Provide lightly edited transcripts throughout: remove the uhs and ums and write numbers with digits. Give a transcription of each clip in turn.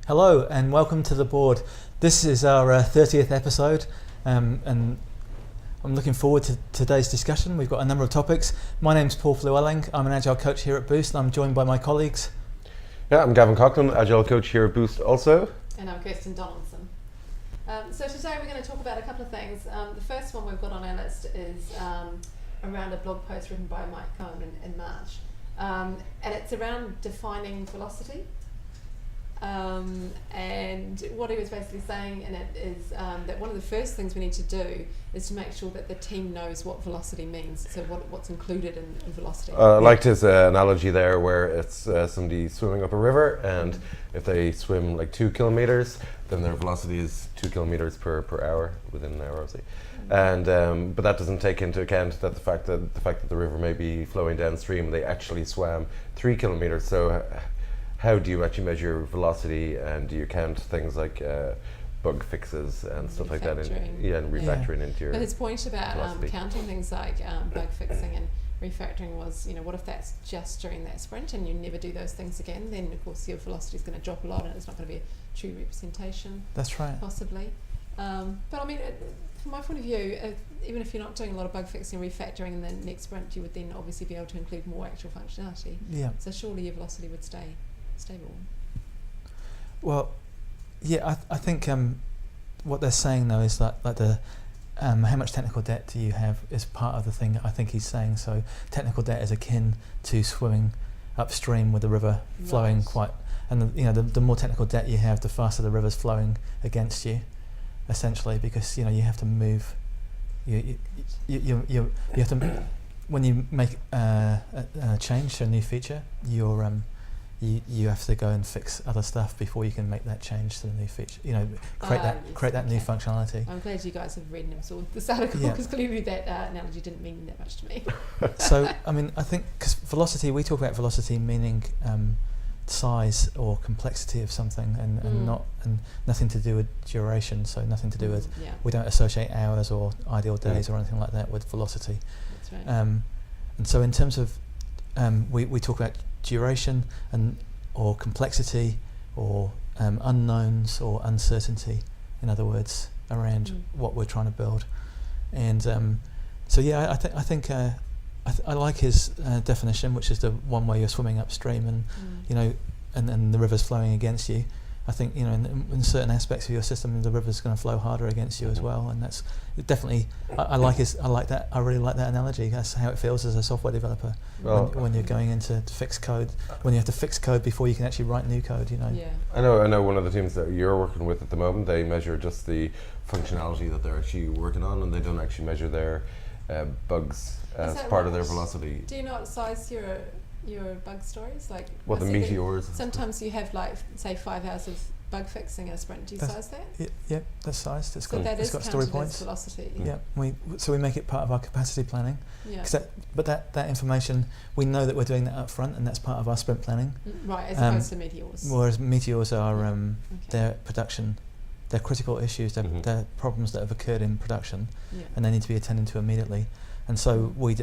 Hello and welcome to the board. This is our 30th episode and I'm looking forward to today's discussion. We've got a number of topics. My name's Paul Llewellyn. I'm an Agile coach here at Boost and I'm joined by my colleagues. Yeah, I'm Gavin Coughlin, Agile coach here at Boost also. And I'm Kirsten Donaldson. So today we're going to talk about a couple of things. The first one we've got on our list is around a blog post written by Mike Cohen in March. And it's around defining velocity. And what he was basically saying in it is that one of the first things we need to do is to make sure that the team knows what velocity means, so what's included in velocity. I liked his analogy there where it's somebody swimming up a river, and if they swim like 2 kilometers, then their velocity is 2 kilometers per hour within an hour, obviously. And but that doesn't take into account that the fact that the river may be flowing downstream, they actually swam 3 kilometers. So how do you actually measure velocity, and do you count things like bug fixes and stuff like that, and refactoring into your But his point about counting things like bug fixing and refactoring was, what if that's just during that sprint and you never do those things again? Then of course your velocity is going to drop a lot and it's not going to be a true representation. That's right. Possibly. But I mean, from my point of view, even if you're not doing a lot of bug fixing and refactoring in the next sprint, you would then obviously be able to include more actual functionality. Yeah. So surely your velocity would stay stable. Well, yeah, I think what they're saying though is that the how much technical debt do you have is part of the thing I think he's saying. So technical debt is akin to swimming upstream with the river flowing quite, and the more technical debt you have, the faster the river's flowing against you, essentially, because you have to move. You have to when you make a change to a new feature, you have to go and fix other stuff before you can make that change to the new feature. Create that new functionality. I'm glad you guys have read and absorbed this article, because clearly that analogy didn't mean that much to me. So, I mean, I think because velocity, we talk about velocity meaning size or complexity of something, and nothing to do with duration. So nothing to do with we don't associate hours or ideal days or anything like that with velocity. That's right. And so in terms of we talk about duration or complexity or unknowns or uncertainty, in other words, around what we're trying to build. And so I think I like his definition, which is the one where you're swimming upstream and and the river's flowing against you. I think in certain aspects of your system, the river's going to flow harder against you as well, and that's definitely I like that. I really like that analogy. That's how it feels as a software developer when you're going into to fix code, when you have to fix code before you can actually write new code. Yeah. I know one of the teams that you're working with at the moment, they measure just the functionality that they're actually working on, and they don't actually measure their bugs as part of their velocity. Do you not size your bug stories? Like the meteors? Sometimes you have say 5 hours of bug fixing in a sprint. Do you size that? Yeah, that's sized. It's got story points. Velocity. Yeah, we make it part of our capacity planning. Yeah. But that information, we know that we're doing that up front, and that's part of our sprint planning. Right, as opposed to meteors. Whereas meteors are their production, they're critical issues. They're problems that have occurred in production, and they need to be attended to immediately. And so we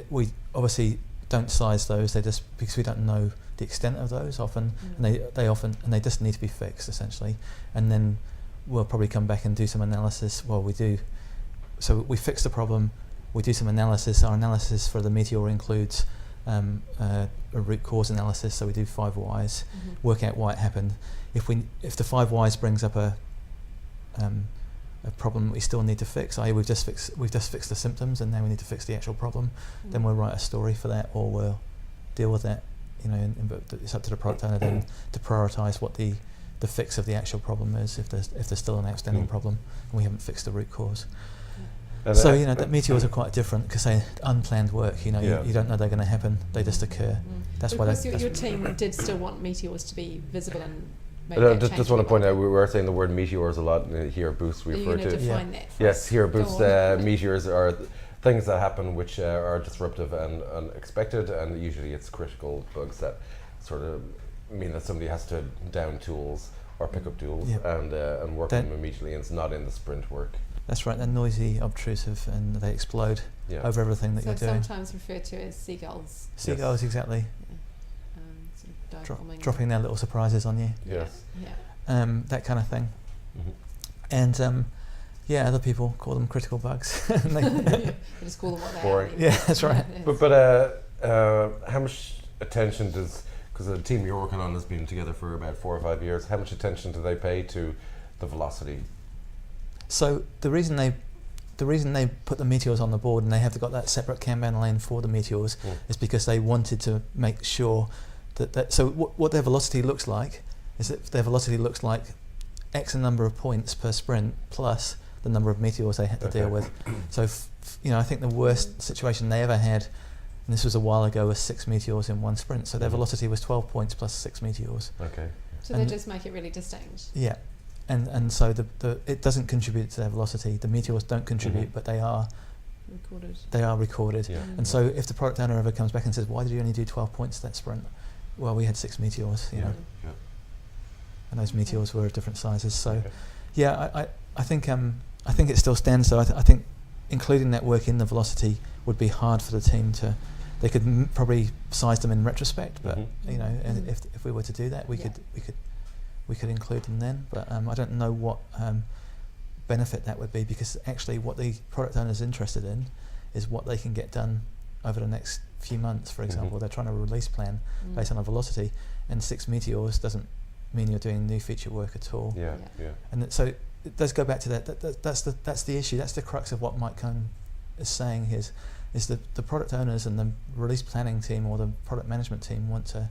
obviously don't size those. They just, because we don't know the extent of those often, and they just need to be fixed essentially. And then we'll probably come back and do some analysis. Well, we do. So we fix the problem. We do some analysis. Our analysis for the meteor includes a root cause analysis. So we do 5 whys, work out why it happened. If the 5 whys brings up a problem we still need to fix, i.e. we've just fixed the symptoms and now we need to fix the actual problem, then we'll write a story for that, or we'll deal with that, but it's up to the product owner then to prioritise what the fix of the actual problem is, if there's still an outstanding problem and we haven't fixed the root cause. So that meteors are quite different because they're unplanned work. You don't know they're going to happen; they just occur. That's why your team did still want meteors to be visible and. I just want to point out, we were saying the word meteors a lot here at Boost. We refer to define that for yes, us. here at Boost, meteors are things that happen which are disruptive and unexpected, and usually it's critical bugs that sort of mean that somebody has to down tools or pick up tools and work on them immediately, and it's not in the sprint work. That's right. They're noisy, obtrusive, and they explode over everything that you're doing. Sometimes referred to as seagulls. Seagulls, exactly. Dropping their little surprises on you. Yes. Yeah. that kind of thing. And yeah, other people call them critical bugs. You just call them what they Boring. are. Yeah, that's right. But how much attention does, because the team you're working on has been together for about 4 or 5 years, how much attention do they pay to the velocity? So the reason they put the meteors on the board and they have got that separate Kanban lane for the meteors is because they wanted to make sure that so what their velocity looks like is that their velocity looks like X number of points per sprint plus the number of meteors they had to deal with. So I think the worst situation they ever had, and this was a while ago, was 6 meteors in one sprint. So their velocity was 12 points plus 6 meteors. Okay. So they just make it really distinct. Yeah. And so it doesn't contribute to their velocity. The meteors don't contribute, but they are recorded. They are recorded. Yeah. And so if the product owner ever comes back and says, "Why did you only do 12 points that sprint?" Well, we had 6 meteors, you know, and those meteors were of different sizes. So, yeah, I think it still stands. So I think including that work in the velocity would be hard for the team to. They could probably size them in retrospect, but you know, and if we were to do that, we could include them then, but I don't know what benefit that would be, because actually what the product owner is interested in is what they can get done over the next few months. For example, they're trying to release plan based on a velocity, and 6 meteors doesn't mean you're doing new feature work at all. Yeah. And so it does go back to that's the issue. That's the crux of what Mike Cohn is saying is that the product owners and the release planning team or the product management team want to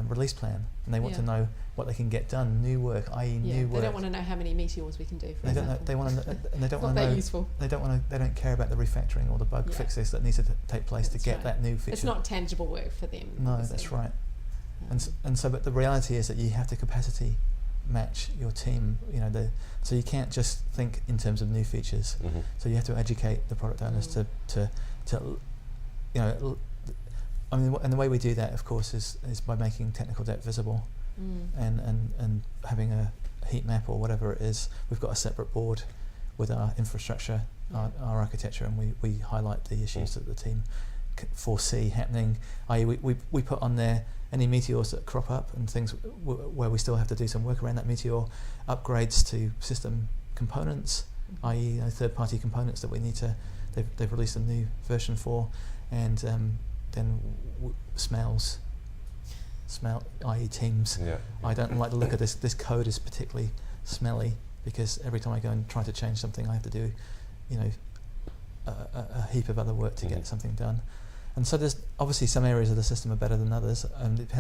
release plan, and they want to know what they can get done, new work, i.e. new work. They don't want to know how many meteors we can do. They don't know. They want to, and they don't want to to know. Useful. They don't want to. They don't care about the refactoring or the bug fixes that need to take place to get that new feature. It's not tangible work for them. No, obviously. that's right. And so, but the reality is that you have to capacity match your team. You know, so you can't just think in terms of new features. So you have to educate the product owners to you know. I mean, and the way we do that, of course, is by making technical debt visible, and having a heat map or whatever it is. We've got a separate board with our infrastructure, our architecture, and we highlight the issues that the team foresee happening. I.e., we put on there any meteors that crop up and things where we still have to do some work around that meteor, upgrades to system components, i.e., third-party components that we need to. They've released a new version for, and then smell, i.e. teams. I don't like the look of this. This code is particularly smelly because every time I go and try to change something, I have to do, you know, a heap of other work to get something done. And so there's obviously some areas of the system are better than others, and it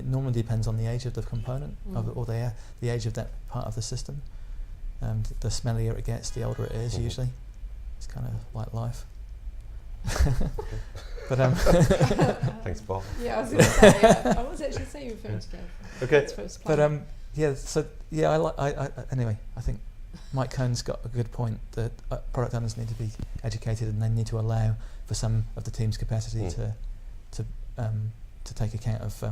normally depends on the age of the component or the age of that part of the system. And the smellier it gets, the older it is usually. It's kind of like life. But thanks, Paul. Yeah, I was going to say. I was actually saying referring to that. Okay. But yeah. So yeah, anyway, I think Mike Cohn's got a good point that product owners need to be educated, and they need to allow for some of the team's capacity to take account of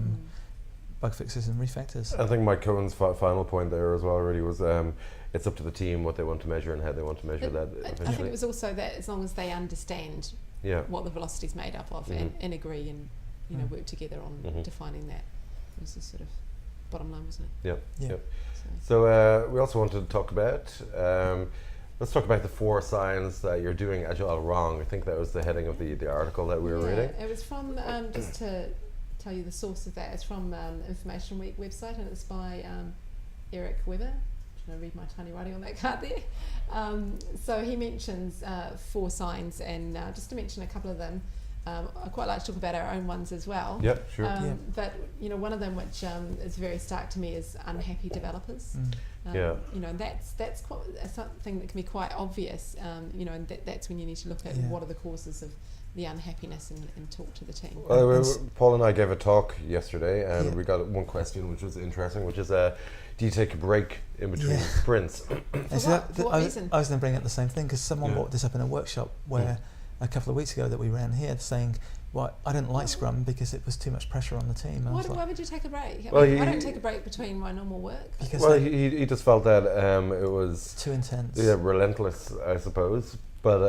bug fixes and refactors. I think Mike Cohen's final point there as well really was it's up to the team what they want to measure and how they want to measure that eventually. I think it was also that as long as they understand what the velocity is made up of and agree and work together on defining that, was the sort of bottom line, wasn't it? Yeah. So we also wanted to talk about let's talk about the 4 signs that you're doing Agile wrong. I think that was the heading of the article that we were reading. It was from, just to tell you the source of that, it's from Information Week website, and it's by Eric Weber. I'm trying to read my tiny writing on that card there. So he mentions 4 signs, and just to mention a couple of them, I quite like to talk about our own ones as well. Yeah, sure. But one of them which is very stark to me is unhappy developers. That's quite something that can be quite obvious. And that's when you need to look at what are the causes of the unhappiness and talk to the team. Well, Paul and I gave a talk yesterday, and we got one question which was interesting, which is do you take a break in between sprints? For what reason? I was going to bring up the same thing, because someone brought this up in a workshop where a couple of weeks ago that we ran here, saying, "Well, I didn't like Scrum because it was too much pressure on the team." Why would you take a break? I don't take a break between my normal work. Because he just felt that it was too intense. Yeah, relentless, I suppose. But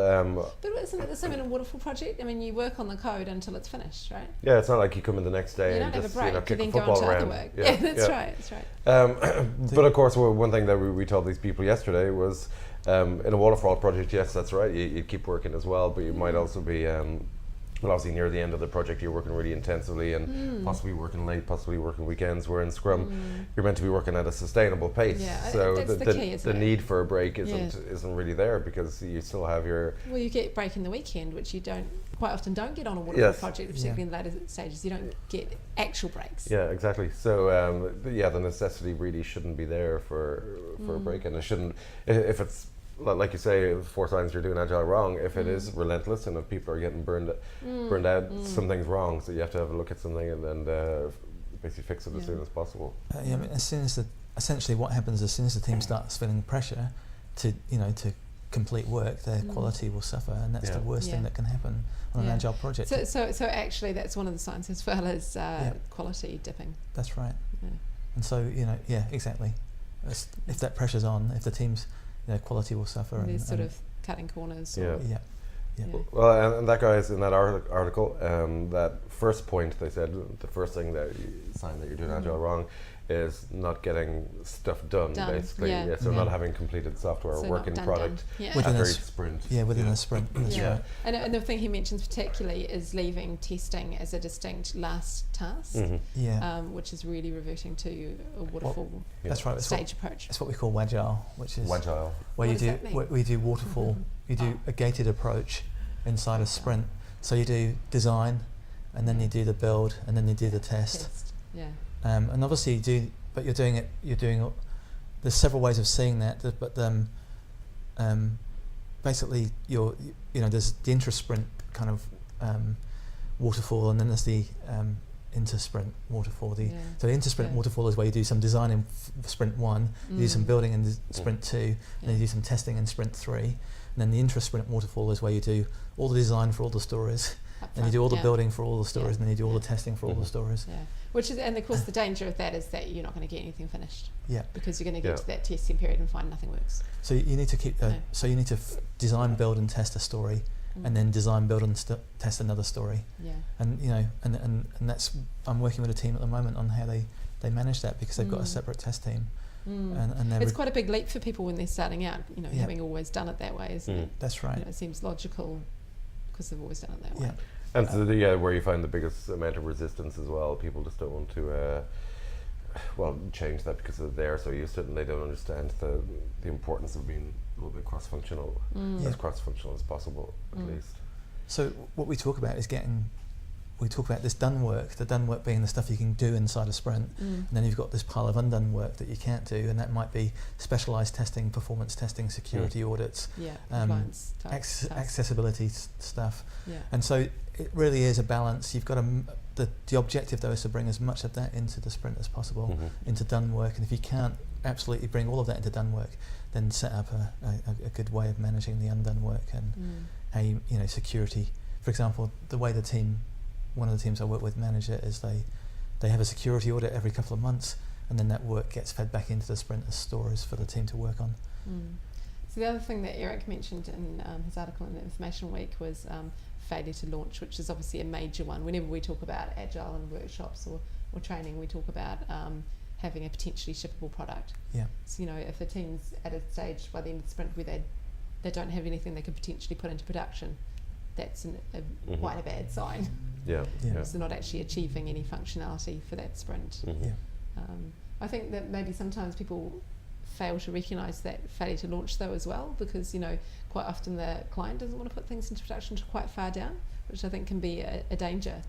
But isn't it the same in a waterfall project? I mean, you work on the code until it's finished, right? yeah, it's not like you come in the next day You and don't have just a break. You kick then a go football on to around. other work. Yeah, that's right. That's right. But of course, one thing that we told these people yesterday was, in a waterfall project, yes, that's right. You keep working as well, but you might also be, well, obviously near the end of the project, you're working really intensively and possibly working late, possibly working weekends. Where in Scrum, you're meant to be working at a sustainable pace. Yeah, so that's the key, isn't the it? need for a break isn't really there because you still have your. Well, you get break in the weekend, which you quite often don't get on a waterfall Yes. project, particularly in the later stages. You don't get actual breaks. Yeah, exactly. So the necessity really shouldn't be there for a break, and it shouldn't if it's. Like you say, 4 signs you're doing Agile wrong. If it is relentless and if people are getting burned out, something's wrong. So you have to have a look at something and then basically fix it as soon as possible. I mean, as soon as essentially what happens as soon as the team starts feeling pressure to complete work, their quality will suffer, and that's the worst thing that can happen on an Agile project. So actually, that's one of the signs as well as quality dipping. That's right. Yeah. And so exactly. If that pressure's on, if the team's quality will suffer. And and there's sort of cutting corners. Yeah. Yeah. Well, and that guy's in that article. That first point they said the first thing sign that you're doing Agile wrong is not getting stuff done. Basically. Yeah. So not having completed software or working product Within after a each sprint. Yeah, within a sprint. That's right. And the thing he mentions particularly is leaving testing as a distinct last task. Which is really reverting to a waterfall that's right. stage approach. That's what we call Agile, which is Agile. where What does that mean? we do waterfall. You do a gated approach inside a sprint. So you do design, and then you do the build, and then you do the test. Yeah. And obviously you're doing there's several ways of seeing that, but basically there's the intra-sprint kind of waterfall, and then there's the inter-sprint waterfall. So the inter-sprint waterfall is where you do some design in sprint 1, you do some building in sprint 2, and then you do some testing in sprint 3, and then the intra-sprint waterfall is where you do all the design for all the stories, and you do all the building for all the stories, and then you do all the testing for all the stories. Yeah. And of course the danger of that is that you're not going to get anything finished. Yeah. Because you're going to get to that testing period and find nothing works. So you need to keep. So you need to design, build, and test a story, and then design, build, and test another story. Yeah. And and that's I'm working with a team at the moment on how they manage that, because they've got a separate test team. And it's quite a big leap for people when they're starting out. Having always done it that way, isn't it? That's right. It seems logical because they've always done it that way. And so where you find the biggest amount of resistance as well. People just don't want to change that because they're so used to it and they don't understand the importance of being a little bit cross-functional, as cross-functional as possible at least. So what we talk about is we talk about this done work, the done work being the stuff you can do inside a sprint, and then you've got this pile of undone work that you can't do, and that might be specialised testing, performance testing, security audits, accessibility stuff. And so it really is a balance. You've got the objective though is to bring as much of that into the sprint as possible, into done work, and if you can't absolutely bring all of that into done work, then set up a good way of managing the undone work and how you security. For example, the way one of the teams I work with manage it is they have a security audit every couple of months, and then that work gets fed back into the sprint as stories for the team to work on. So the other thing that Eric mentioned in his article in the Information Week was failure to launch, which is obviously a major one. Whenever we talk about Agile in workshops or training, we talk about having a potentially shippable product. Yeah. So if a team's at a stage by the end of the sprint where they don't have anything they could potentially put into production, that's quite a bad sign. Because they're not actually achieving any functionality for that sprint. I think that maybe sometimes people fail to recognise that failure to launch though as well, because quite often the client doesn't want to put things into production quite far down, which I think can be a danger.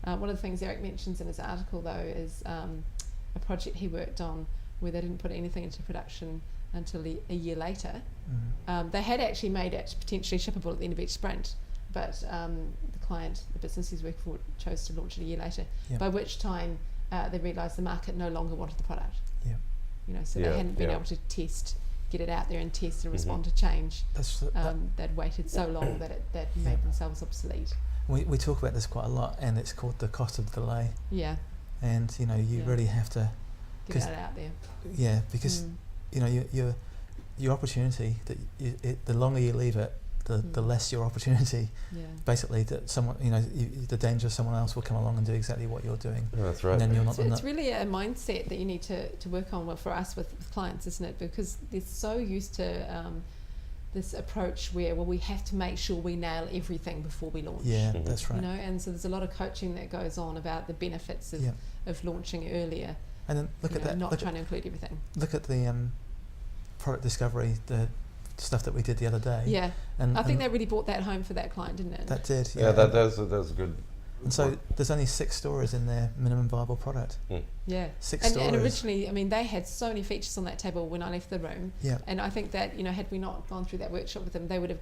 One of the things Eric mentions in his article though is a project he worked on where they didn't put anything into production until a year later. They had actually made it potentially shippable at the end of each sprint, but the client, the business he's working for, chose to launch it a year later, by which time they realised the market no longer wanted the product. So they hadn't been able to get it out there and test and respond to change. They'd waited so long that that made themselves obsolete. We talk about this quite a lot, and it's called the cost of delay. And you really have to get it out there. Because your opportunity that the longer you leave it the less your opportunity. Yeah. Basically, that someone, the danger of someone else will come along and do exactly what you're doing. That's right. And then you're not. It's really a mindset that you need to work on. Well, for us with clients, isn't it? Because they're so used to this approach where we have to make sure we nail everything before we launch. Yeah, that's right. And so there's a lot of coaching that goes on about the benefits of launching earlier. And then look at that. Not trying to include everything. Look at the product discovery, the stuff that we did the other day. Yeah, and I think that really brought that home for that client, didn't it? That did. Yeah, that was good. And so there's only 6 stories in their minimum viable product. Yeah, 6 stories. And originally, I mean, they had so many features on that table when I left the room. Yeah. And I think that had we not gone through that workshop with them, they would have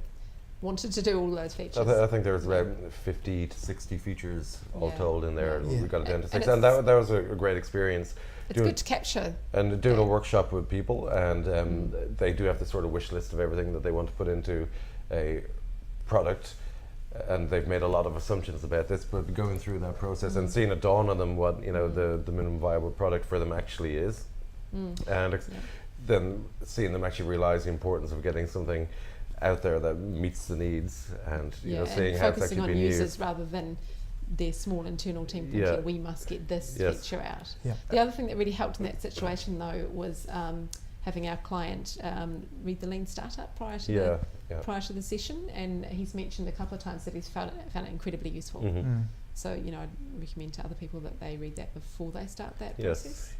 wanted to do all those features. I think there was about 50 to 60 features all told in there. Yeah. We got it down to 6, and that was a great experience. It's good to capture. And doing a workshop with people, and they do have this sort of wish list of everything that they want to put into a product, and they've made a lot of assumptions about this, but going through that process and seeing it dawn on them what the minimum viable product for them actually is, and then seeing them actually realize the importance of getting something out there that meets the needs, and seeing how it's focusing actually on being users used rather than their small internal team thinking we must get this feature out. Yeah. The other thing that really helped in that situation though was having our client read the Lean Startup prior to the session, and he's mentioned a couple of times that he's found it incredibly useful. So I'd recommend to other people that they read that before they start that process.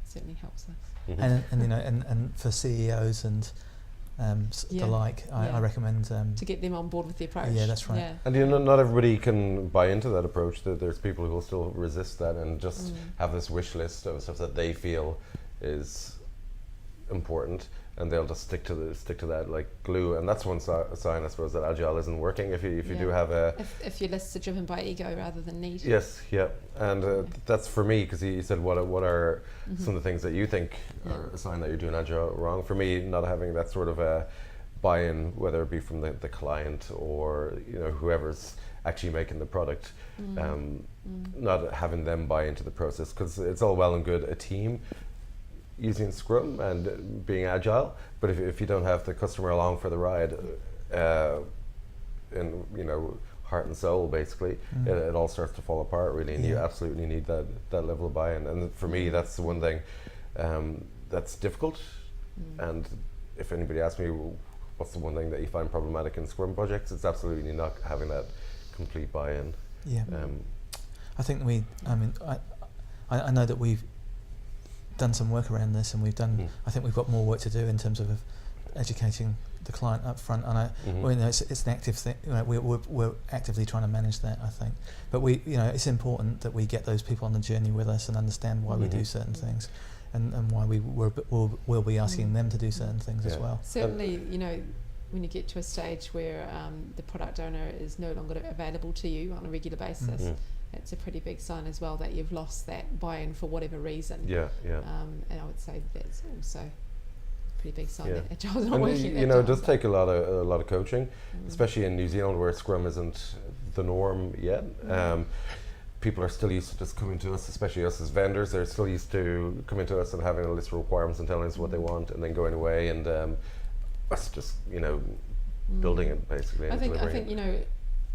Certainly helps us. And for CEOs and the like, I recommend to get them on board with the approach. Yeah, that's right. Yeah. And not everybody can buy into that approach. There's people who will still resist that and just have this wish list of stuff that they feel is important, and they'll just stick to that like glue. And that's one sign, I suppose, that Agile isn't working. If you do have if your lists are driven by ego rather than need. Yes, yeah, and that's for me, because you said what are some of the things that you think are a sign that you're doing Agile wrong. For me, not having that sort of a buy-in, whether it be from the client or whoever's actually making the product, not having them buy into the process, because it's all well and good a team using Scrum and being Agile, but if you don't have the customer along for the ride, and heart and soul, basically, it all starts to fall apart, really, and you absolutely need that level of buy-in. And for me, that's the one thing that's difficult. And if anybody asks me what's the one thing that you find problematic in Scrum projects, it's absolutely not having that complete buy-in. I think I know that we've done some work around this, and I think we've got more work to do in terms of educating the client up front, and it's an active thing. We're actively trying to manage that, I think. But it's important that we get those people on the journey with us and understand why we do certain things, and why we'll be asking them to do certain things as well. Certainly, when you get to a stage where the product owner is no longer available to you on a regular basis, it's a pretty big sign as well that you've lost that buy-in for whatever reason. And I would say that's also a pretty big sign that Agile's not working. It does take a lot of coaching, especially in New Zealand, where Scrum isn't the norm yet. People are still used to just coming to us, especially us as vendors. They're still used to coming to us and having a list of requirements and telling us what they want, and then going away and us just building it, basically. I think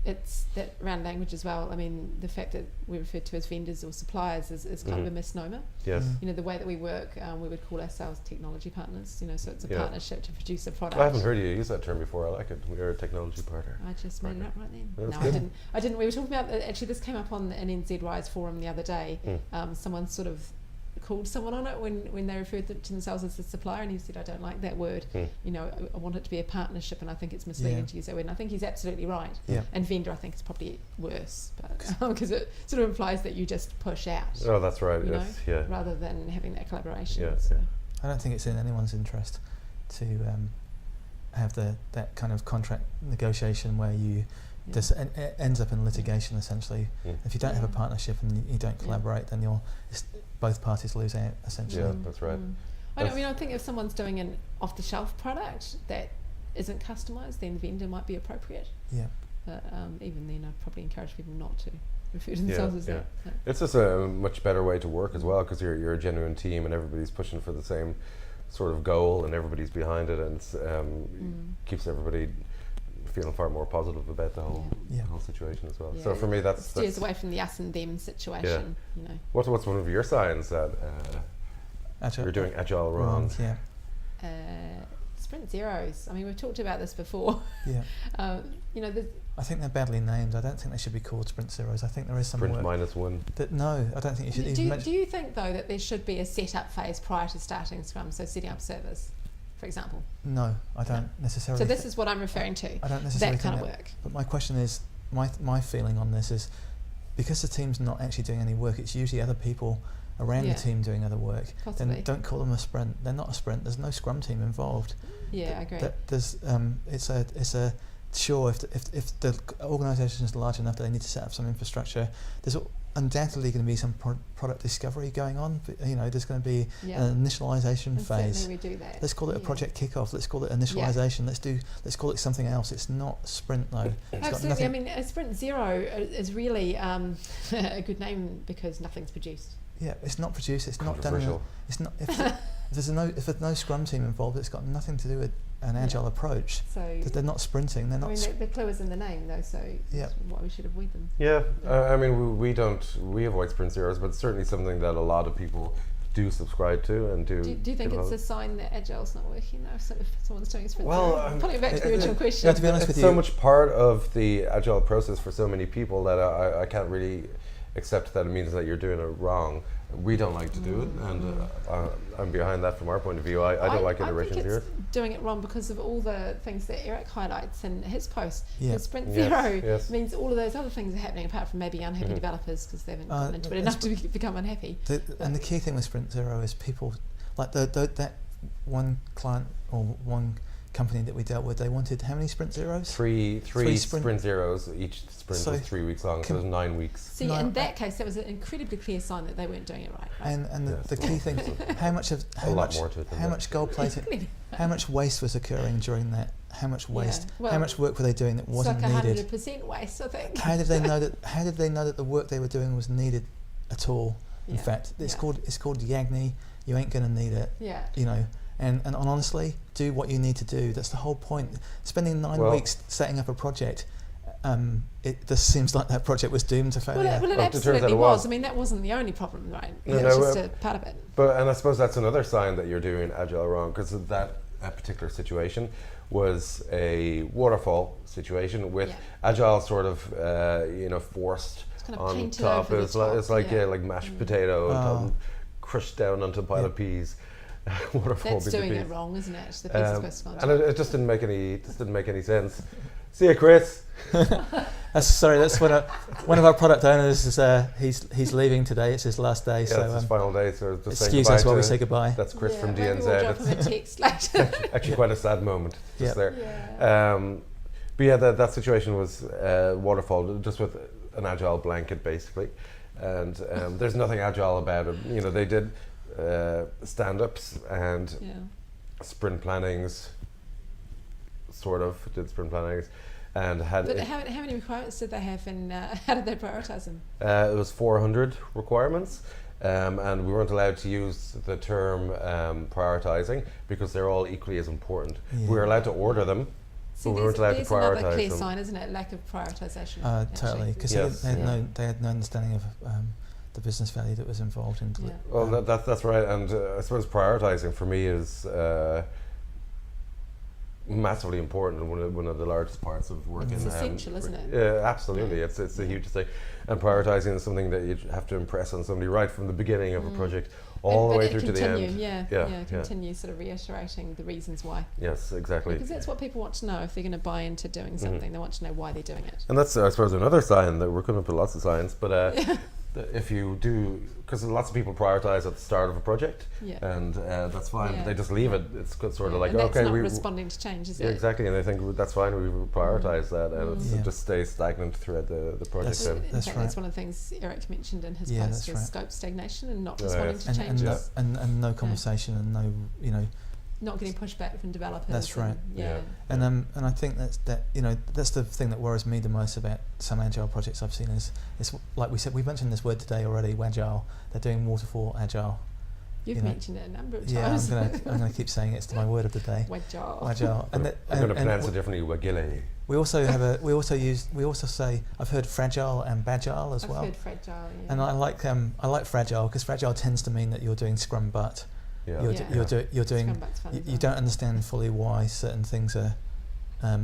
it's that around language as well. I mean, the fact that we're referred to as vendors or suppliers is kind of a misnomer. Yes. The way that we work, we would call ourselves technology partners. So it's a partnership to produce a product. I haven't heard you use that term before. I like it. We are a technology partner. I just made it up right then. That's No, good. I didn't. We were talking about, actually this came up on an NZWise forum the other day. Someone sort of called someone on it when they referred to themselves as a supplier, and he said, I don't like that word. I want it to be a partnership, and I think it's misleading to use that word. And I think he's absolutely right. And vendor, I think, is probably worse, because it sort of implies that you just push out. Oh, that's right. Rather than having that collaboration. I don't think it's in anyone's interest to have that kind of contract negotiation where you just ends up in litigation, essentially. If you don't have a partnership and you don't collaborate, then both parties lose out, essentially. Yeah, that's right. I think if someone's doing an off-the-shelf product that isn't customised, then vendor might be appropriate. But even then, I'd probably encourage people not to refer to themselves as that. It's just a much better way to work as well, because you're a genuine team and everybody's pushing for the same sort of goal and everybody's behind it, and it's, keeps everybody feeling far more positive about the whole situation as well. Yeah, So for me, that's steers away from the us and them situation. You know, what's one of your signs that you're doing agile wrong? Yeah. Sprint zeros. I mean, we've talked about this before. Yeah. You know, I think they're badly named. I don't think they should be called sprint zeros. I think there is some Sprint work -1. no, I don't think you should even mention. do you think though that there should be a setup phase prior to starting Scrum? So setting up servers, for example. No, I don't necessarily. So this is what I'm referring to. I don't necessarily that kind of think work. But my question is, my feeling on this is, because the team's not actually doing any work, it's usually other people around the team doing other work. Possibly. Then don't call them a sprint. They're not a sprint. There's no Scrum team involved. Yeah, I agree. There's it's a sure, if the organisation is large enough that they need to set up some infrastructure, there's undoubtedly going to be some product discovery going on. But, you know, there's going to be an initialisation and phase. certainly we do that. Let's call it a project kickoff. Let's call it initialisation. Let's call it something else. It's not sprint though. Absolutely. I mean, a sprint zero is really a good name because nothing's produced. Yeah, it's not produced. It's not done. It's not. If there's no Scrum team involved, it's got nothing to do with an agile approach. So they're not sprinting. They're not. I mean, the clue is in the name, though. So that's why we should avoid them. Yeah, I mean, we avoid sprint zeros, but it's certainly something that a lot of people do subscribe to and do. Do you think it's a sign that agile's not working though? So if someone's doing sprint well, zero, putting it back to the original question. Yeah, to be honest with it's you, so much part of the agile process for so many people that I can't really accept that it means that you're doing it wrong. We don't like to do it, and I'm behind that from our point of view. I don't like iterations here. Doing it wrong because of all the things that Eric highlights in his post. Yeah. The sprint zero yes. means all of those other things are happening apart from maybe unhappy developers because they haven't gotten into it enough to become unhappy. And the key thing with sprint zero is people, like that one client or one company that we dealt with, they wanted how many sprint zeros? Three sprint zeros. Each sprint was 3 weeks long, so it was 9 weeks. See, in that case, that was an incredibly clear sign that they weren't doing it right. And the key thing, how much gold plating, how much waste was occurring during that? How much waste? Yeah. Well, how much work were they doing that wasn't needed? It's like 100% waste, I think. How did they know that? How did they know that the work they were doing was needed at all? In fact, it's called Yagni. You ain't going to need it. Yeah. You know. And honestly, do what you need to do. That's the whole point. Spending 9 weeks setting up a project, it just seems like that project was doomed to failure. Well, it absolutely was. I mean, that wasn't the only problem, right? It was just a part of it. And I suppose that's another sign that you're doing agile wrong, because that particular situation was a waterfall situation with agile sort of forced kind of on top. It's like mashed potato crushed down onto a pile of peas. That's doing it wrong, isn't it? The piece is supposed to and it just didn't make any sense. See you, Chris. That's one of our product owners is he's leaving today. It's his last day. Yeah, so it's his final day. So just excuse us while we say goodbye. That's Chris from DNZ. We'll drop him a text later. Actually, quite a sad moment just there. Yeah. But that situation was waterfall, just with an agile blanket basically, and there's nothing agile about it. You know, they did stand-ups and sprint plannings, and had. But how many requirements did they have, and how did they prioritise them? It was 400 requirements, and we weren't allowed to use the term prioritising because they're all equally as important. We were allowed to order them, but we weren't allowed to prioritise them. There's another clear sign, isn't it? Lack of prioritisation. Totally, because they had no understanding of the business value that was involved in. Well, that's right, and I suppose prioritising for me is massively important and one of the largest parts of working. It's essential, isn't it? Yeah, absolutely. It's a huge thing, and prioritising is something that you have to impress on somebody right from the beginning of a project all the way through to the end. Continue sort of reiterating the reasons why. Yes, exactly. Because that's what people want to know if they're going to buy into doing something. They want to know why they're doing it. And that's, I suppose, another sign that we're coming up with lots of signs, but if you do, because lots of people prioritise at the start of a project, and that's fine. But they just leave it. It's sort of like, and that's okay, not we responding to change, is it? Exactly, and they think that's fine. We prioritise that, and it just stays stagnant throughout the project. That's right. That's one of the things Eric mentioned in his post was scope stagnation and not responding to changes, and no conversation and no not getting pushback from developers. That's right. And I think that's the thing that worries me the most about some agile projects I've seen is like we said, we mentioned this word today already, Agile. They're doing waterfall agile. You've mentioned it a number of Yeah, times. I'm gonna keep saying it's my word of the day. Agile. I'm going to pronounce it differently. Wagile. We also have we also say, I've heard fragile and bagile as well. I've heard fragile, yeah. And I like fragile, because fragile tends to mean that you're doing scrum but. Yeah. You're doing. Scrum But's fun as You well. don't understand fully why certain things are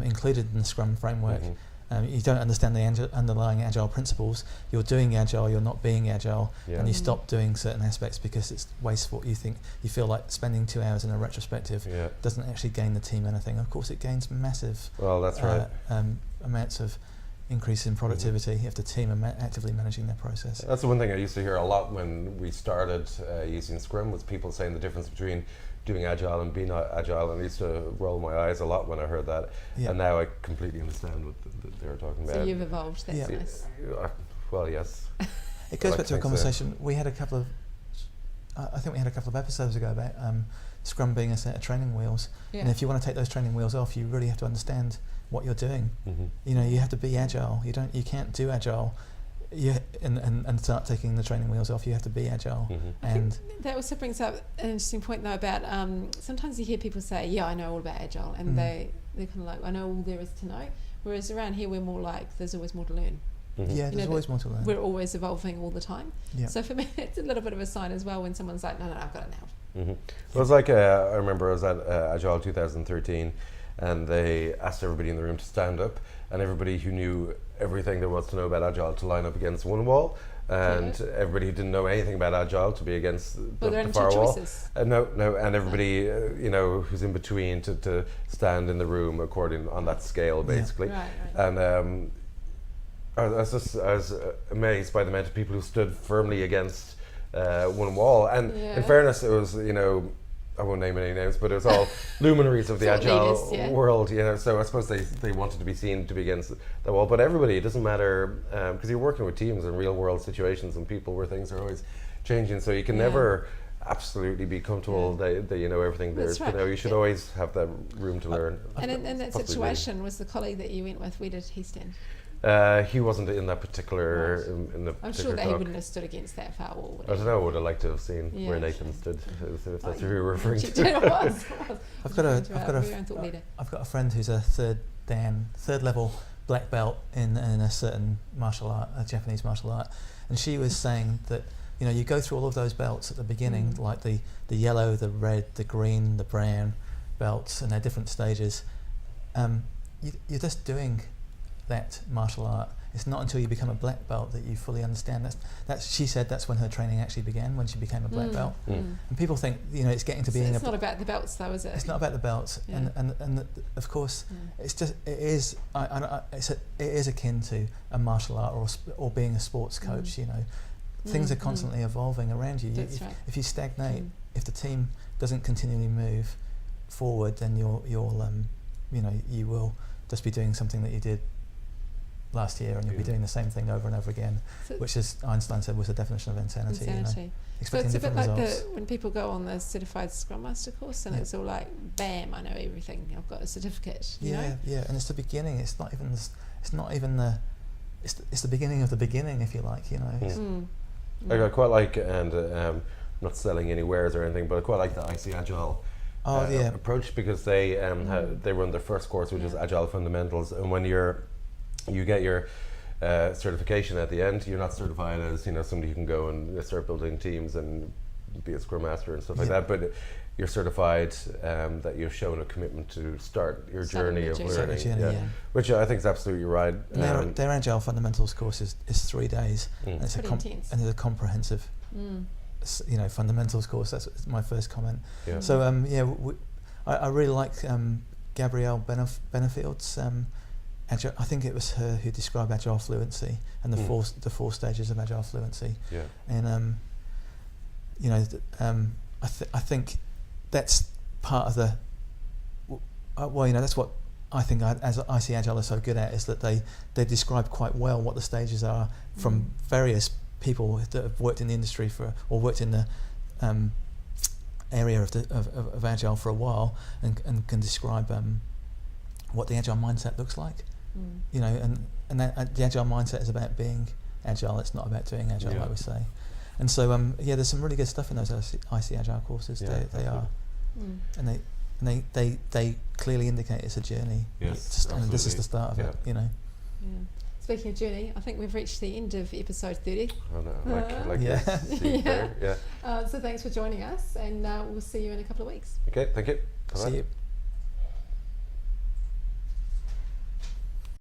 included in the Scrum framework. You don't understand the underlying Agile principles. You're doing Agile, you're not being Agile, and you stop doing certain aspects because it's wasteful. You feel like spending 2 hours in a retrospective doesn't actually gain the team anything. Of course, it gains massive. Well, that's right. Amounts of increase in productivity if the team are actively managing their process. That's the one thing I used to hear a lot when we started using Scrum, was people saying the difference between doing Agile and being Agile, and I used to roll my eyes a lot when I heard that, and now I completely understand what they were talking about. So you've evolved, that's Yeah. nice. Well, yes. It goes Like back to a things conversation we had a couple of. I think we had a couple of episodes ago about Scrum being a set of training wheels, and if you want to take those training wheels off, you really have to understand what you're doing. You have to be Agile. You can't do Agile. And start taking the training wheels off. You have to be Agile. And that also brings up an interesting point though about sometimes you hear people say, yeah, I know all about Agile, and they're kind of like, I know all there is to know, whereas around here we're more like, there's always more to learn. Yeah, there's always more to learn. We're always evolving all the time. Yeah. So for me, it's a little bit of a sign as well when someone's like, no, I've got it now. It was like, I remember I was at Agile 2013, and they asked everybody in the room to stand up, and everybody who knew everything there was to know about Agile to line up against one wall, and everybody who didn't know anything about Agile to be against the far wall. No, and everybody who's in between to stand in the room according on that scale, basically. Right. And I was amazed by the amount of people who stood firmly against one wall. And in fairness, it was, I won't name any names, but it was all luminaries of the Agile world, so I suppose they wanted to be seen to be against the wall. But everybody, it doesn't matter, because you're working with teams in real world situations and people where things are always changing, so you can never absolutely be comfortable that you know everything there is. But you should always have that room to learn. And in that situation, was the colleague that you went with, where did he stand? He wasn't in that particular. In the I'm particular sure that talk. he wouldn't have stood against that far wall. I don't know. Would have liked to have seen where Nathan stood, if that's who you're referring to. It was. I've got a friend who's a third level black belt in a certain martial art, a Japanese martial art, and she was saying that you go through all of those belts at the beginning, like the yellow, the red, the green, the brown belts, and their different stages. You're just doing that martial art. It's not until you become a black belt that you fully understand. She said that's when her training actually began, when she became a black belt. And people think it's getting to being. It's not about the belts, though, is it? It's not about the belts, and of course, it's just it is. It is akin to a martial art or being a sports coach. Things are constantly evolving around you. If you stagnate, if the team doesn't continually move forward, then you will just be doing something that you did last year, and you'll be doing the same thing over and over again, which, as Einstein said, was the definition of insanity. So it's a bit like results. when people go on the certified Scrum Master course, and it's all like, bam, I know everything. I've got a certificate. You know? And it's the beginning. It's the beginning of the beginning, if you like. I quite like, and I'm not selling any wares or anything, but I quite like the IC Agile approach, because they run their first course, which is Agile Fundamentals, and when you get your certification at the end, you're not certified as somebody who can go and start building teams and be a Scrum Master and stuff like that, but you're certified that you've shown a commitment to start your journey of learning, which I think is absolutely right. Their Agile Fundamentals course is 3 days, and it's intense. And it's a comprehensive fundamentals course. That's my first comment. So I really like Gabrielle Benefield's Agile. I think it was her who described Agile fluency and the four stages of Agile fluency. And I think that's part of the. That's what I think as IC Agile is so good at, is that they describe quite well what the stages are from various people that have worked in the industry or worked in the area of Agile for a while, and can describe what the Agile mindset looks like. And that, the Agile mindset is about being Agile. It's not about doing Agile, like we say. And so yeah, there's some really good stuff in those IC Agile courses. Yeah, They are, Mm. and they clearly indicate it's a journey. Yes, It's just, and this is absolutely. the start of it. Yeah. You know. Yeah. Speaking of journey, I think we've reached the end of episode 30. Oh, no, like Yeah. this. See Yeah. there? Yeah. So thanks for joining us, and we'll see you in a couple of weeks. Okay, thank you. Bye-bye. See you.